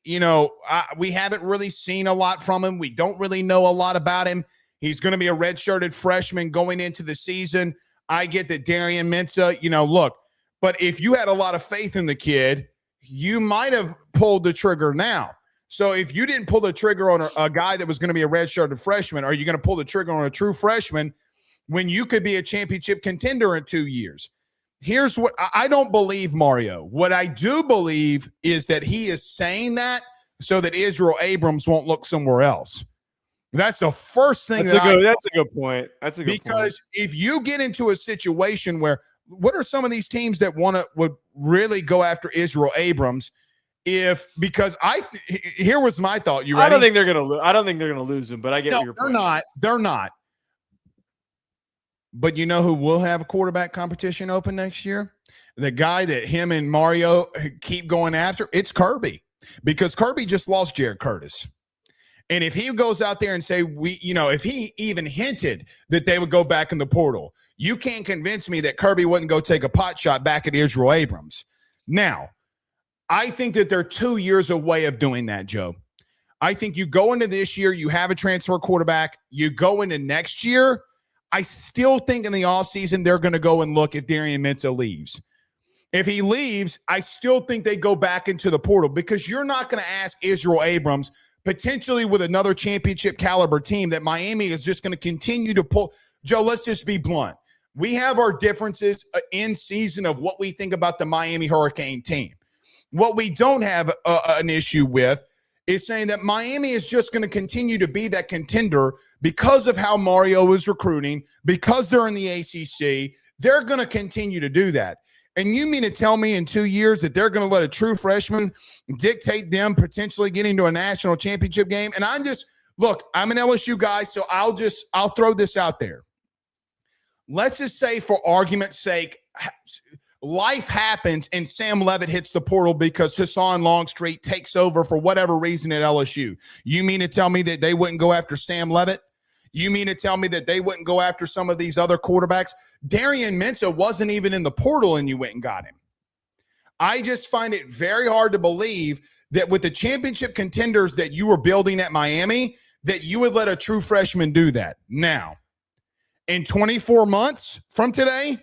we haven't really seen a lot from him. We don't really know a lot about him. He's going to be a redshirted freshman going into the season. I get that Darian Mensah, look, but if you had a lot of faith in the kid, you might have pulled the trigger now. So if you didn't pull the trigger on a guy that was going to be a redshirted freshman, are you going to pull the trigger on a true freshman when you could be a championship contender in 2 years? Here's what I don't believe, Mario. What I do believe is that he is saying that so that Israel Abrams won't look somewhere else. That's the first thing. That's a good point. That's a good point. Because if you get into a situation where, what are some of these teams that would really go after Israel Abrams? Because here was my thought. You ready? I don't think they're gonna lose him, but I get your point. They're not. But you know who will have a quarterback competition open next year? The guy that him and Mario keep going after, it's Kirby. Because Kirby just lost Jared Curtis. And if he goes out there and say, if he even hinted that they would go back in the portal, you can't convince me that Kirby wouldn't go take a pot shot back at Israel Abrams. Now, I think that they're 2 years away of doing that, Joe. I think you go into this year, you have a transfer quarterback. You go into next year, I still think in the offseason they're going to go and look if Darian Mensah leaves. If he leaves, I still think they go back into the portal because you're not going to ask Israel Abrams, potentially with another championship caliber team, that Miami is just going to continue to pull. Joe, let's just be blunt. We have our differences in season of what we think about the Miami Hurricane team. What we don't have an issue with is saying that Miami is just going to continue to be that contender because of how Mario is recruiting, because they're in the ACC. They're going to continue to do that. And you mean to tell me in 2 years that they're going to let a true freshman dictate them potentially getting to a national championship game? And I'm an LSU guy, so I'll throw this out there. Let's just say, for argument's sake, life happens and Sam Leavitt hits the portal because Hassan Longstreet takes over for whatever reason at LSU. You mean to tell me that they wouldn't go after Sam Leavitt? You mean to tell me that they wouldn't go after some of these other quarterbacks? Darian Mensah wasn't even in the portal and you went and got him. I just find it very hard to believe that with the championship contenders that you were building at Miami, that you would let a true freshman do that. Now, in 24 months from today,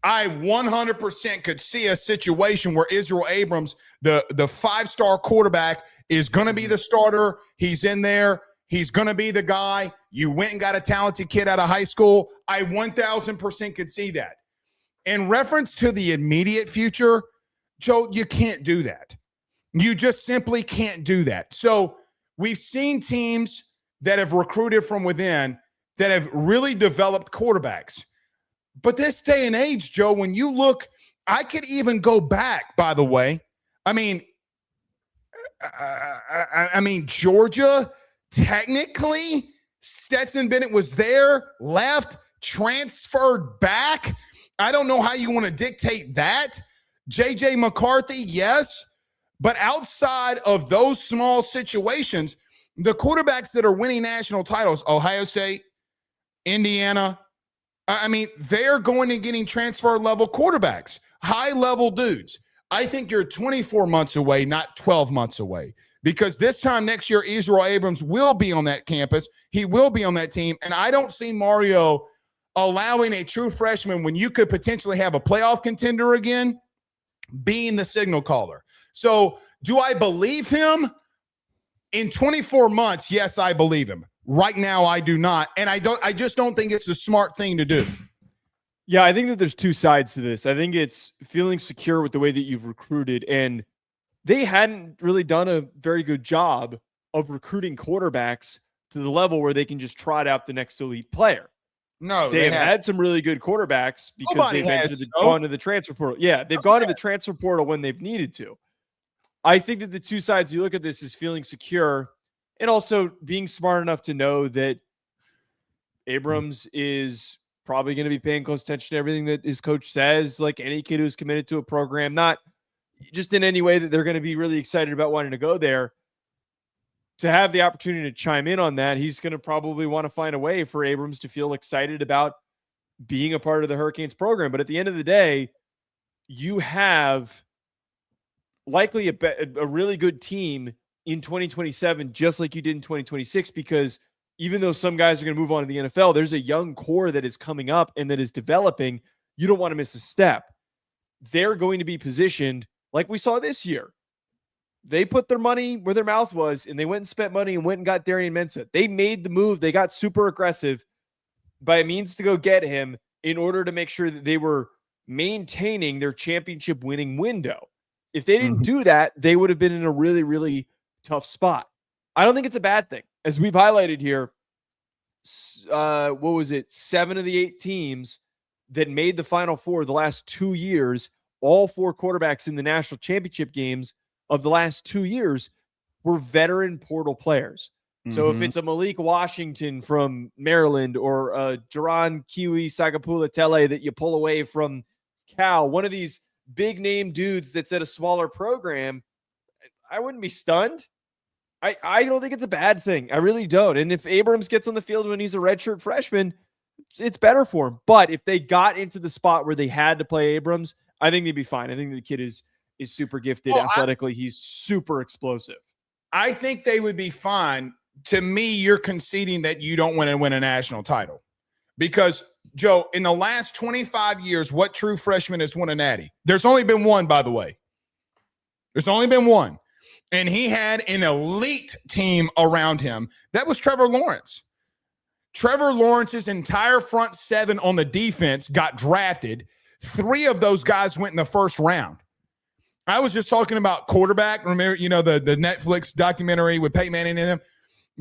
I 100% could see a situation where Israel Abrams, the five-star quarterback, is going to be the starter. He's in there. He's going to be the guy. You went and got a talented kid out of high school. I 1,000% could see that. In reference to the immediate future, Joe, you can't do that. You just simply can't do that. So we've seen teams that have recruited from within that have really developed quarterbacks. But this day and age, Joe, when you look, I could even go back, by the way. I mean, Georgia, technically, Stetson Bennett was there, left, transferred back. I don't know how you want to dictate that. J.J. McCarthy, yes. But outside of those small situations, the quarterbacks that are winning national titles, Ohio State, Indiana, they're going and getting transfer level quarterbacks, high level dudes. I think you're 24 months away, not 12 months away, because this time next year, Israel Abrams will be on that campus. He will be on that team. And I don't see Mario allowing a true freshman, when you could potentially have a playoff contender again, being the signal caller. So do I believe him? In 24 months, yes, I believe him. Right now, I do not. And I just don't think it's the smart thing to do. Yeah, I think that there's two sides to this. I think it's feeling secure with the way that you've recruited. And they hadn't really done a very good job of recruiting quarterbacks to the level where they can just trot out the next elite player. No, they've had some really good quarterbacks because they've gone to the transfer portal. Yeah, they've gone to the transfer portal when they've needed to. I think that the two sides you look at this is feeling secure and also being smart enough to know that Abrams is probably going to be paying close attention to everything that his coach says, like any kid who's committed to a program, not just in any way that they're going to be really excited about wanting to go there. To have the opportunity to chime in on that, he's going to probably want to find a way for Abrams to feel excited about being a part of the Hurricanes program. But at the end of the day, you have likely a really good team in 2027, just like you did in 2026, because even though some guys are going to move on to the NFL, there's a young core that is coming up and that is developing. You don't want to miss a step. They're going to be positioned like we saw this year. They put their money where their mouth was, and they went and spent money and went and got Darian Mensah. They made the move. They got super aggressive by means to go get him in order to make sure that they were maintaining their championship winning window. If they didn't do that, they would have been in a really, really tough spot. I don't think it's a bad thing. As we've highlighted here, 7 of the 8 teams that made the Final Four the last 2 years, all 4 quarterbacks in the national championship games of the last 2 years were veteran portal players. So if it's a Malik Washington from Maryland or a Duran Kiwi Sagapula-Tele that you pull away from Cal, one of these big name dudes that's at a smaller program, I wouldn't be stunned. I don't think it's a bad thing. I really don't. And if Abrams gets on the field when he's a redshirt freshman, it's better for him. But if they got into the spot where they had to play Abrams, I think they'd be fine. I think the kid is super gifted athletically. He's super explosive. I think they would be fine. To me, you're conceding that you don't want to win a national title. Because, Joe, in the last 25 years, what true freshman has won a natty? There's only been one, by the way. There's only been one. And he had an elite team around him. That was Trevor Lawrence. Trevor Lawrence's entire front 7 on the defense got drafted. 3 of those guys went in the first round. I was just talking about quarterback. Remember, the Netflix documentary with Peyton Manning in him.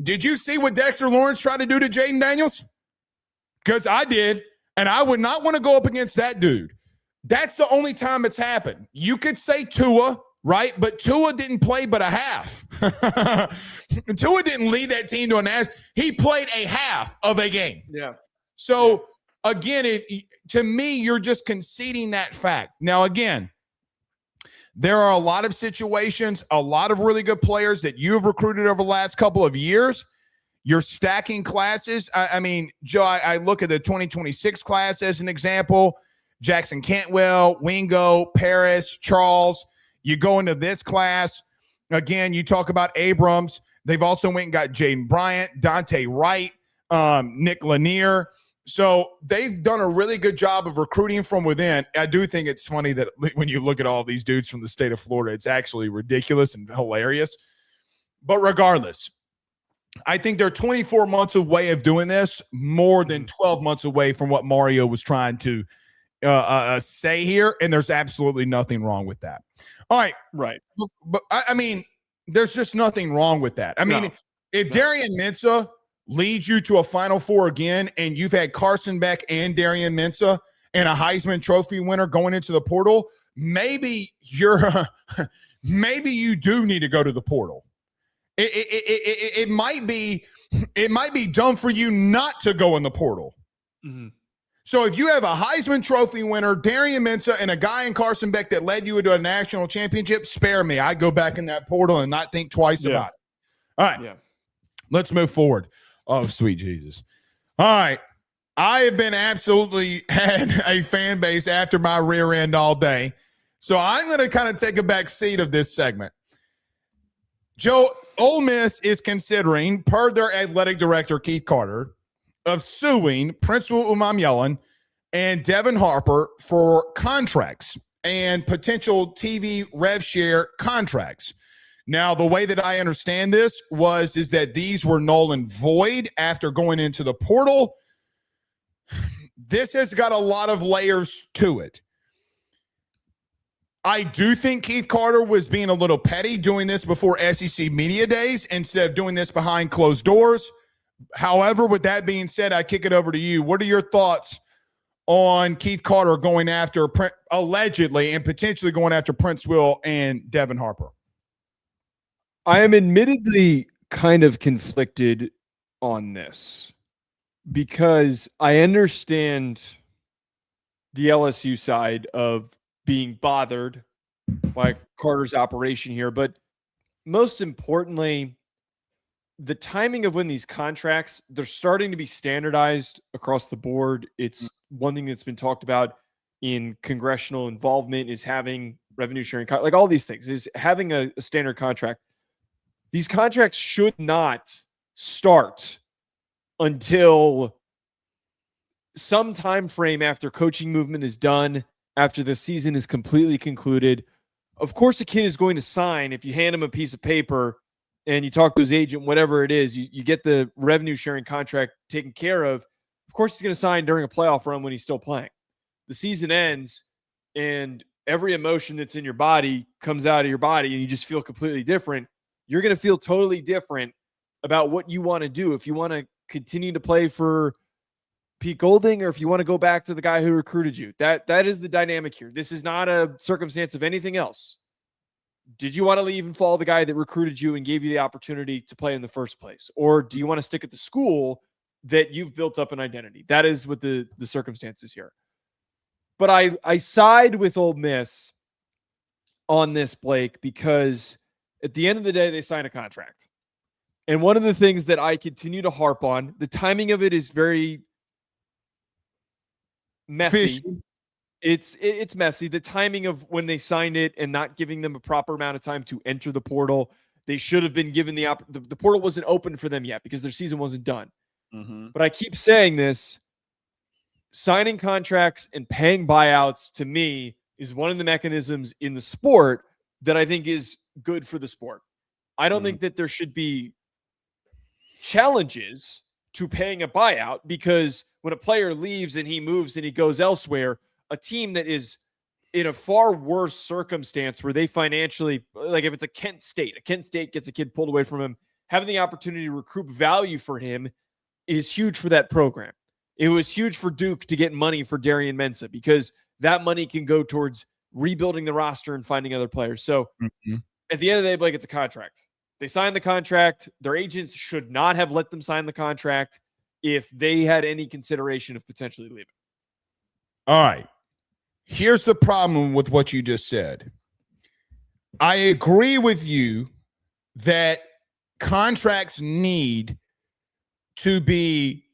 Did you see what Dexter Lawrence tried to do to Jaden Daniels? Because I did, and I would not want to go up against that dude. That's the only time it's happened. You could say Tua, right? But Tua didn't play but a half. Tua didn't lead that team to a national. He played a half of a game. Yeah. So, again, to me, you're just conceding that fact. Now, again, there are a lot of situations, a lot of really good players that you've recruited over the last couple of years. You're stacking classes. I mean, Joe, I look at the 2026 class as an example. Jackson Cantwell, Wingo, Paris, Charles. You go into this class. Again, you talk about Abrams. They've also went and got Jaden Bryant, Dante Wright, Nick Lanier. So they've done a really good job of recruiting from within. I do think it's funny that when you look at all these dudes from the state of Florida, it's actually ridiculous and hilarious. But regardless, I think they're 24 months away of doing this, more than 12 months away from what Mario was trying to say here, and there's absolutely nothing wrong with that. All right. Right. But I mean, there's just nothing wrong with that. I mean, if Darian Mensah leads you to a Final Four again, and you've had Carson Beck and Darian Mensah and a Heisman Trophy winner going into the portal, maybe you do need to go to the portal. It might be dumb for you not to go in the portal. Mm-hmm. So if you have a Heisman Trophy winner, Darian Mensah, and a guy in Carson Beck that led you into a national championship, spare me. I go back in that portal and not think twice about it. All right. Yeah. Let's move forward. Oh, sweet Jesus. All right. I have been absolutely had a fan base after my rear end all day. So I'm going to kind of take a back seat of this segment. Joe, Ole Miss is considering, per their athletic director, Keith Carter, of suing Princewill Umanmielen and Devin Harper for contracts and potential TV rev share contracts. Now, the way that I understand this is that these were null and void after going into the portal. This has got a lot of layers to it. I do think Keith Carter was being a little petty doing this before SEC Media Days instead of doing this behind closed doors. However, with that being said, I kick it over to you. What are your thoughts on Keith Carter going after, allegedly and potentially going after Princewill and Devin Harper? I am admittedly kind of conflicted on this because I understand the LSU side of being bothered by Carter's operation here, but most importantly, the timing of when these contracts, they're starting to be standardized across the board. It's one thing that's been talked about in congressional involvement is having revenue sharing, like all these things, is having a standard contract. These contracts should not start until some time frame after coaching movement is done, after the season is completely concluded. Of course, a kid is going to sign if you hand him a piece of paper and you talk to his agent, whatever it is, you get the revenue sharing contract taken care of. Of course, he's going to sign during a playoff run when he's still playing. The season ends and every emotion that's in your body comes out of your body and you just feel completely different. You're going to feel totally different about what you want to do. If you want to continue to play for Pete Golding or if you want to go back to the guy who recruited you, that is the dynamic here. This is not a circumstance of anything else. Did you want to leave and follow the guy that recruited you and gave you the opportunity to play in the first place? Or do you want to stick at the school that you've built up an identity? That is what the circumstances here. But I side with Ole Miss on this, Blake, because at the end of the day, they sign a contract. And one of the things that I continue to harp on, the timing of it is very messy. Fishy. It's messy. The timing of when they signed it and not giving them a proper amount of time to enter the portal. They should have been given the portal wasn't open for them yet because their season wasn't done. Mm-hmm. But I keep saying this, signing contracts and paying buyouts to me is one of the mechanisms in the sport that I think is good for the sport. I don't think that there should be challenges to paying a buyout because when a player leaves and he moves and he goes elsewhere, a team that is in a far worse circumstance where they financially, like if it's a Kent State gets a kid pulled away from him, having the opportunity to recruit value for him is huge for that program. It was huge for Duke to get money for Darian Mensah because that money can go towards rebuilding the roster and finding other players. So at the end of the day, Blake, it's a contract. They signed the contract. Their agents should not have let them sign the contract if they had any consideration of potentially leaving. All right. Here's the problem with what you just said. I agree with you that contracts need to be,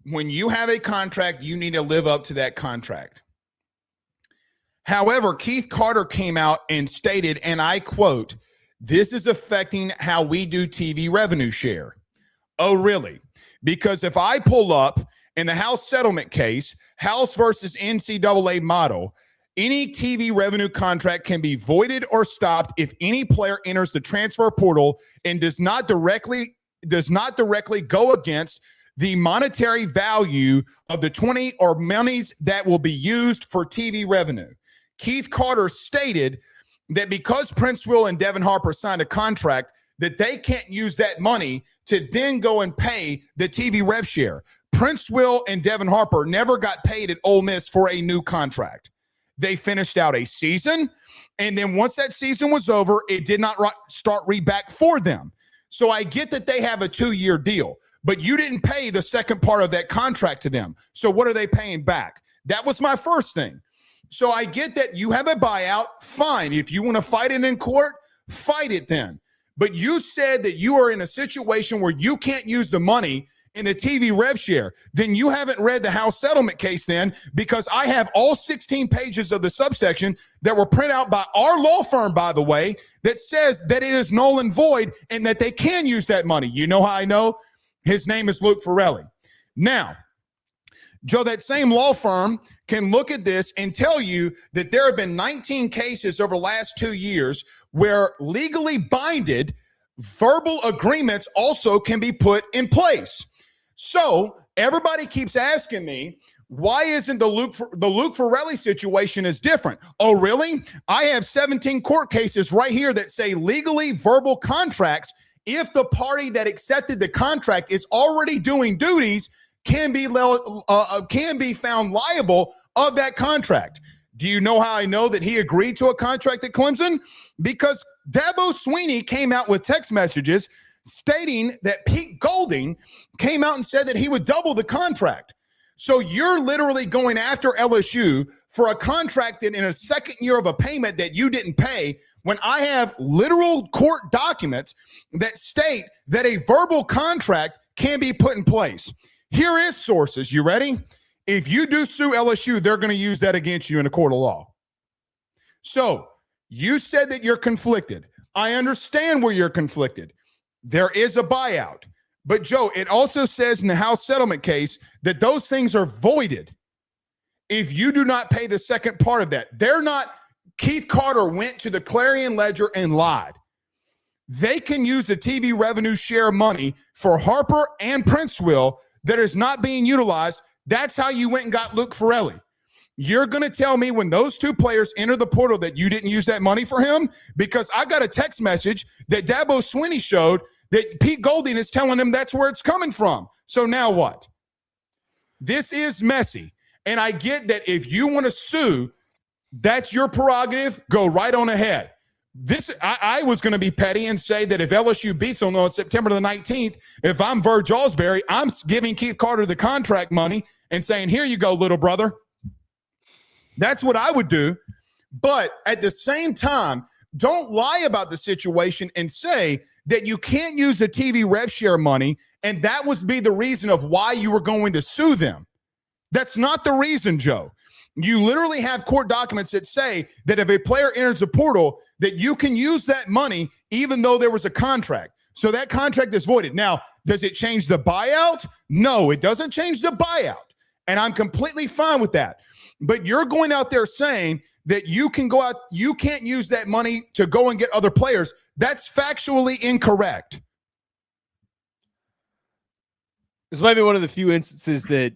when you have a contract, you need to live up to that contract. However, Keith Carter came out and stated, and I quote, "This is affecting how we do TV revenue share." Oh, really? Because if I pull up in the House settlement case, House versus NCAA model, any TV revenue contract can be voided or stopped if any player enters the transfer portal and does not directly go against the monetary value of the 20 or monies that will be used for TV revenue. Keith Carter stated that because Princewill and Devin Harper signed a contract, that they can't use that money to then go and pay the TV rev share. Princewill and Devin Harper never got paid at Ole Miss for a new contract. They finished out a season, and then once that season was over, it did not start reback for them. So I get that they have a 2-year deal, but you didn't pay the second part of that contract to them. So what are they paying back? That was my first thing. So I get that you have a buyout. Fine. If you want to fight it in court, fight it then. But you said that you are in a situation where you can't use the money in the TV rev share. Then you haven't read the House settlement case then, because I have all 16 pages of the subsection that were printed out by our law firm, by the way, that says that it is null and void and that they can use that money. You know how I know? His name is Luke Forelli. Now, Joe, that same law firm can look at this and tell you that there have been 19 cases over the last 2 years where legally binded verbal agreements also can be put in place. So everybody keeps asking me, why isn't the Luke Forelli situation is different? Oh, really? I have 17 court cases right here that say legally verbal contracts, if the party that accepted the contract is already doing duties, can be found liable of that contract. Do you know how I know that he agreed to a contract at Clemson? Because Dabo Swinney came out with text messages stating that Pete Golding came out and said that he would double the contract. So you're literally going after LSU for a contract that in a second year of a payment that you didn't pay, when I have literal court documents that state that a verbal contract can be put in place. Here is sources. You ready? If you do sue LSU, they're going to use that against you in a court of law. So you said that you're conflicted. I understand where you're conflicted. There is a buyout, But Joe, it also says in the House settlement case that those things are voided if you do not pay the second part of that. They're not. Keith Carter went to the Clarion Ledger and lied. They can use the TV revenue share money for Harper and Princewill that is not being utilized. That's how you went and got Luke Farrelly. You're going to tell me when those two players enter the portal that you didn't use that money for him? Because I got a text message that Dabo Swinney showed that Pete Golding is telling him that's where it's coming from. So now what? This is messy. And I get that if you want to sue, that's your prerogative. Go right on ahead. I was going to be petty and say that if LSU beats them on September the 19th, if I'm Verge Alsbury, I'm giving Keith Carter the contract money and saying, here you go, little brother. That's what I would do. But at the same time, don't lie about the situation and say that you can't use the TV rev share money and that would be the reason of why you were going to sue them. That's not the reason, Joe. You literally have court documents that say that if a player enters a portal, that you can use that money even though there was a contract. So that contract is voided. Now, does it change the buyout? No, it doesn't change the buyout. And I'm completely fine with that. But you're going out there saying that you can go out, you can't use that money to go and get other players. That's factually incorrect. This might be one of the few instances that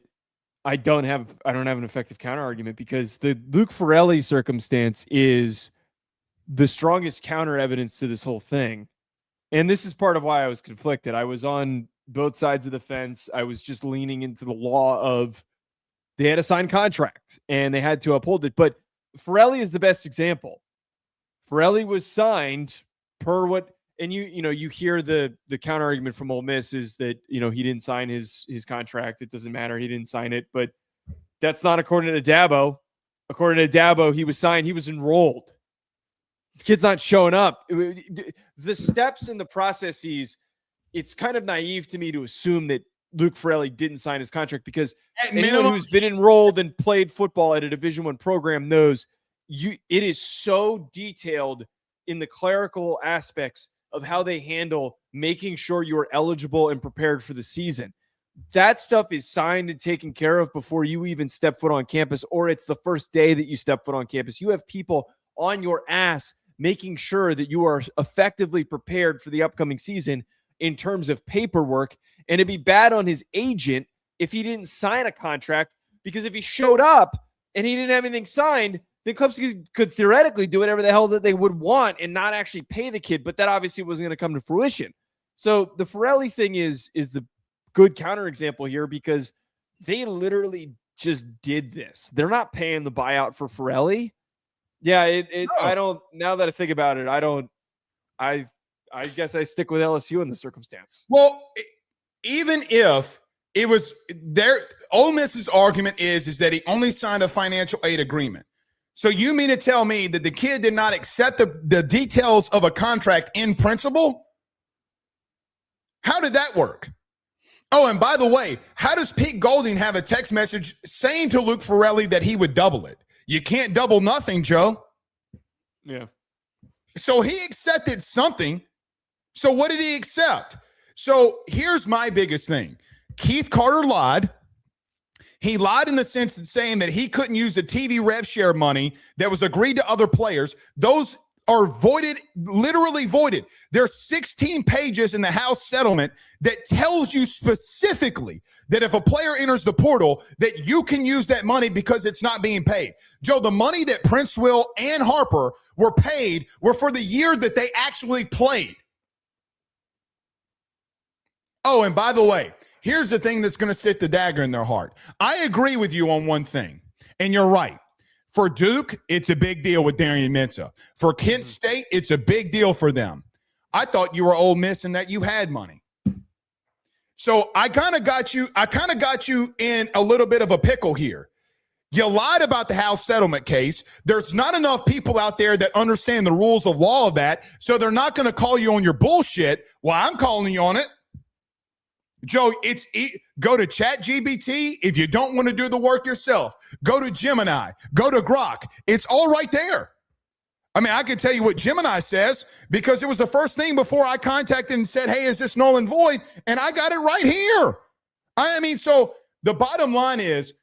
I don't have an effective counter argument, because the Luke Farrelly circumstance is the strongest counter evidence to this whole thing. And this is part of why I was conflicted. I was on both sides of the fence. I was just leaning into the law of they had a signed contract and they had to uphold it. But Farrelly is the best example. Farrelly was signed per what, and you hear the counter argument from Ole Miss is that, he didn't sign his contract. It doesn't matter. He didn't sign it, but that's not according to Dabo. According to Dabo, he was signed. He was enrolled. The kid's not showing up. The steps and the processes, it's kind of naive to me to assume that Luke Farrelly didn't sign his contract, because anyone who's been enrolled and played football at a Division I program knows it is so detailed in the clerical aspects of how they handle making sure you are eligible and prepared for the season. That stuff is signed and taken care of before you even step foot on campus, or it's the first day that you step foot on campus. You have people on your ass making sure that you are effectively prepared for the upcoming season in terms of paperwork. And it'd be bad on his agent if he didn't sign a contract, because if he showed up and he didn't have anything signed, then clubs could theoretically do whatever the hell that they would want and not actually pay the kid. But that obviously wasn't going to come to fruition. So the Farrelly thing is the good counterexample here, because they literally just did this. They're not paying the buyout for Farrelly. Yeah, no. I don't, now that I think about it, I guess I stick with LSU in this circumstance. Well, even if it was there, Ole Miss's argument is that he only signed a financial aid agreement. So you mean to tell me that the kid did not accept the details of a contract in principle? How did that work? Oh, and by the way, how does Pete Golding have a text message saying to Luke Farrelly that he would double it? You can't double nothing, Joe. Yeah. So he accepted something. So what did he accept? So here's my biggest thing. Keith Carter lied. He lied in the sense of saying that he couldn't use the TV rev share money that was agreed to other players. Those are voided, literally voided. There's 16 pages in the House settlement that tells you specifically that if a player enters the portal, that you can use that money because it's not being paid. Joe, the money that Princewill and Harper were paid were for the year that they actually played. Oh, and by the way, here's the thing that's going to stick the dagger in their heart. I agree with you on one thing, and you're right. For Duke, it's a big deal with Darian Mensah. For Kent State, it's a big deal for them. I thought you were Ole Miss and that you had money. So I kind of got you in a little bit of a pickle here. You lied about the House settlement case. There's not enough people out there that understand the rules of law of that, so they're not going to call you on your bullshit. Well, I'm calling you on it. Joe, go to ChatGPT if you don't want to do the work yourself. Go to Gemini. Go to Grok. It's all right there. I mean, I can tell you what Gemini says because it was the first thing before I contacted and said, hey, is this null and void? And I got it right here. I mean, so the bottom line is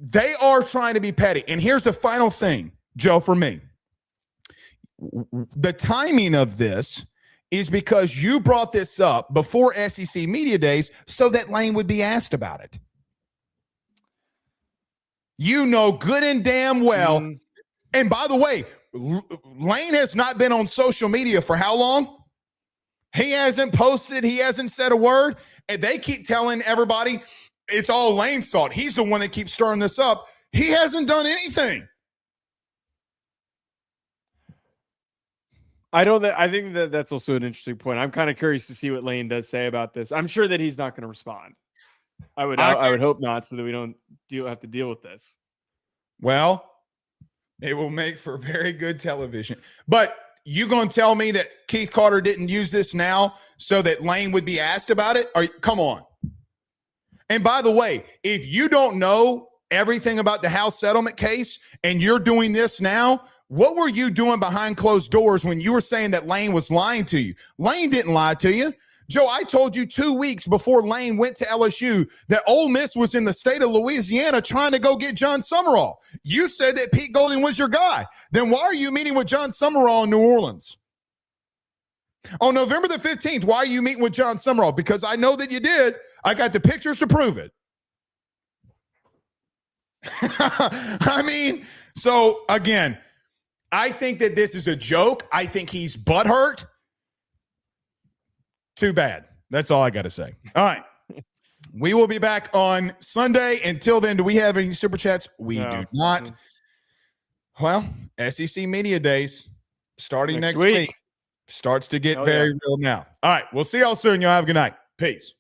they are trying to be petty. And here's the final thing, Joe, for me. The timing of this is because you brought this up before SEC Media Days so that Lane would be asked about it. You know good and damn well. And by the way, Lane has not been on social media for how long? He hasn't posted. He hasn't said a word. And they keep telling everybody it's all Lane's fault. He's the one that keeps stirring this up. He hasn't done anything. I think that's also an interesting point. I'm kind of curious to see what Lane does say about this. I'm sure that he's not going to respond. I would hope not, so that we don't have to deal with this. Well, it will make for very good television. But you going to tell me that Keith Carter didn't use this now so that Lane would be asked about it? Come on. And by the way, if you don't know everything about the House settlement case and you're doing this now, what were you doing behind closed doors when you were saying that Lane was lying to you? Lane didn't lie to you. Joe, I told you 2 weeks before Lane went to LSU that Ole Miss was in the state of Louisiana trying to go get John Summerall. You said that Pete Golding was your guy. Then why are you meeting with John Summerall in New Orleans? On November the 15th, why are you meeting with John Summerall? Because I know that you did. I got the pictures to prove it. I mean, so again, I think that this is a joke. I think he's butthurt. Too bad. That's all I got to say. All right. We will be back on Sunday. Until then, do we have any super chats? We do not. Well, SEC Media Days starting next week starts to get very real now. All right. We'll see y'all soon. Y'all have a good night. Peace.